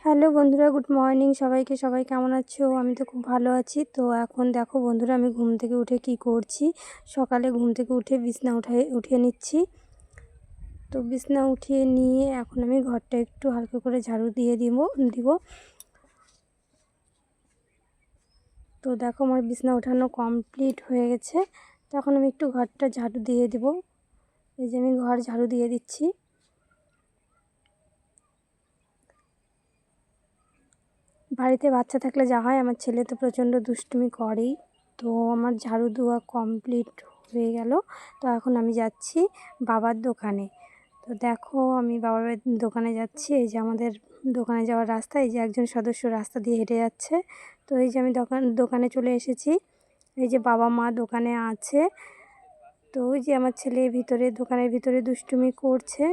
Hello বন্ধুরা, good morning সবাইকে। সবাই কেমন আছো? আমি তো খুব ভালো আছি। তো এখন দেখো বন্ধুরা, আমি ঘুম থেকে উঠে কি করছি। সকালে ঘুম থেকে উঠে বিছনা উঠিয়ে নিচ্ছি। তো বিছনা উঠিয়ে নিয়ে এখন আমি ঘরটা একটু হালকা করে ঝাড়ু দিয়ে দিব। তো দেখো আমার বিছনা ওঠানো কমপ্লিট হয়ে গেছে। তো এখন আমি একটু ঘরটা ঝাড়ু দিয়ে দিব। এই যে আমি ঘর ঝাড়ু দিয়ে দিচ্ছি। বাড়িতে বাচ্চা থাকলে যা হয়, আমার ছেলে তো প্রচণ্ড দুষ্টুমি করেই। তো আমার ঝাড়ু দেওয়া কমপ্লিট হয়ে গেল। তো এখন আমি যাচ্ছি বাবার দোকানে। তো দেখো আমি বাবার দোকানে যাচ্ছি। এই যে আমাদের দোকানে যাওয়ার রাস্তা, এই যে একজন সদস্য রাস্তা দিয়ে হেঁটে যাচ্ছে। তো এই যে আমি দোকানে চলে এসেছি। এই যে বাবা মা দোকানে আছে। তো ওই যে আমার ছেলে দোকানের ভিতরে দুষ্টুমি করছে।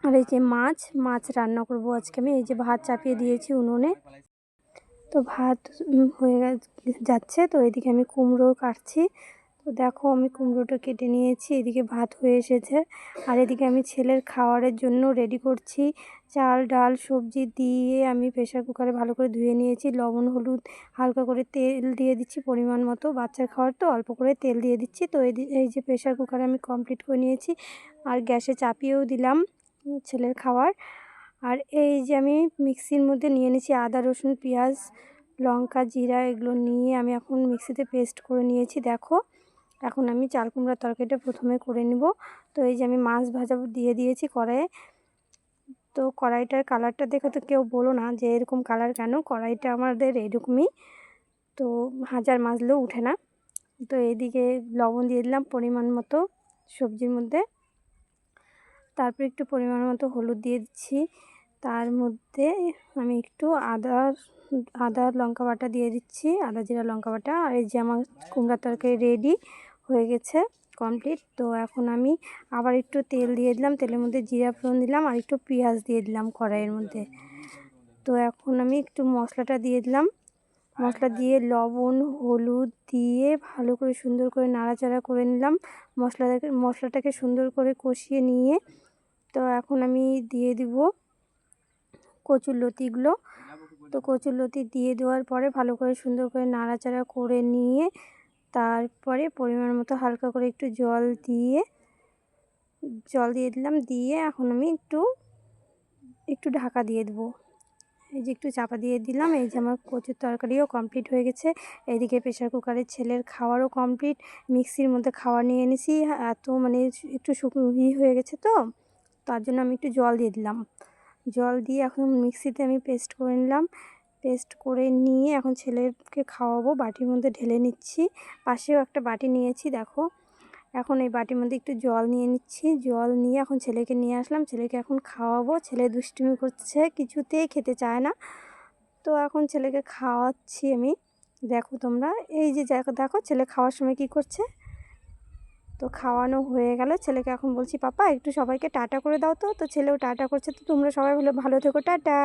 আর এই যে মাছ রান্না করব আজকে আমি। এই যে ভাত চাপিয়ে দিয়েছি উনুনে। তো ভাত হয়ে যাচ্ছে। তো এদিকে আমি কুমড়ো কাটছি। তো দেখো আমি কুমড়োটা কেটে নিয়েছি। এদিকে ভাত হয়ে এসেছে। আর এদিকে আমি ছেলের খাবারের জন্য রেডি করছি। চাল ডাল সবজি দিয়ে আমি প্রেশার কুকারে ভালো করে ধুয়ে নিয়েছি। লবণ হলুদ হালকা করে তেল দিয়ে দিচ্ছি পরিমাণ মতো। বাচ্চার খাবার তো অল্প করে তেল দিয়ে দিচ্ছি। তো এই যে প্রেশার কুকারে আমি কমপ্লিট করে নিয়েছি। আর গ্যাসে চাপিয়েও দিলাম ছেলের খাবার। আর এই যে আমি মিক্সির মধ্যে নিয়ে নিয়েছি আদা রসুন পেঁয়াজ লঙ্কা জিরা, এগুলো নিয়ে আমি এখন মিক্সিতে পেস্ট করে নিয়েছি। দেখো এখন আমি চাল কুমড়ার তরকারিটা প্রথমে করে নিব। তো এই যে আমি মাছ ভাজা দিয়ে দিয়েছি কড়াইয়ে। তো কড়াইটার কালারটা দেখে তো কেউ বলো না যে এরকম কালার কেন, কড়াইটা আমাদের এরকমই। তো হাজার মাজলেও উঠে না। তো এইদিকে লবণ দিয়ে দিলাম পরিমাণ মতো সবজির মধ্যে। তারপর একটু পরিমাণ মতো হলুদ দিয়ে দিচ্ছি। তার মধ্যে আমি একটু আদা লঙ্কা বাটা দিয়ে দিচ্ছি, আদা জিরা লঙ্কা বাটা। আর এই যে আমার কুমড়ার তরকারি রেডি হয়ে গেছে কমপ্লিট। তো এখন আমি আবার একটু তেল দিয়ে দিলাম, তেলের মধ্যে জিরা ফোড়ন দিলাম আর একটু পেঁয়াজ দিয়ে দিলাম কড়াইয়ের মধ্যে। তো এখন আমি একটু মশলাটা দিয়ে দিলাম। মশলা দিয়ে লবণ হলুদ দিয়ে ভালো করে সুন্দর করে নাড়াচাড়া করে নিলাম। মশলাটাকে সুন্দর করে কষিয়ে নিয়ে তো এখন আমি দিয়ে দিব কচুরলতিগুলো। তো কচুরলতি দিয়ে দেওয়ার পরে ভালো করে সুন্দর করে নাড়াচাড়া করে নিয়ে তারপরে পরিমাণ মতো হালকা করে একটু জল দিয়ে দিলাম। দিয়ে এখন আমি একটু ঢাকা দিয়ে দেবো। এই যে একটু চাপা দিয়ে দিলাম। এই যে আমার কচুর তরকারিও কমপ্লিট হয়ে গেছে। এইদিকে প্রেশার কুকারে ছেলের খাওয়ারও কমপ্লিট। মিক্সির মধ্যে খাওয়ার নিয়ে এনেছি। এত মানে একটু শুকনো হয়ে গেছে, তো তার জন্য আমি একটু জল দিয়ে দিলাম। জল দিয়ে এখন মিক্সিতে আমি পেস্ট করে নিলাম। পেস্ট করে নিয়ে এখন ছেলেকে খাওয়াবো। বাটির মধ্যে ঢেলে নিচ্ছি। পাশেও একটা বাটি নিয়েছি দেখো। এখন এই বাটির মধ্যে একটু জল নিয়ে নিচ্ছি। জল নিয়ে এখন ছেলেকে নিয়ে আসলাম। ছেলেকে এখন খাওয়াবো। ছেলে দুষ্টুমি করছে, কিছুতেই খেতে চায় না। তো এখন ছেলেকে খাওয়াচ্ছি আমি। দেখো তোমরা, এই যে দেখো ছেলে খাওয়ার সময় কি করছে। তো খাওয়ানো হয়ে গেল। ছেলেকে এখন বলছি পাপা একটু সবাইকে টাটা করে দাও। তো ছেলেও টাটা করছে। তো তোমরা সবাই ভালো থেকো, টাটা।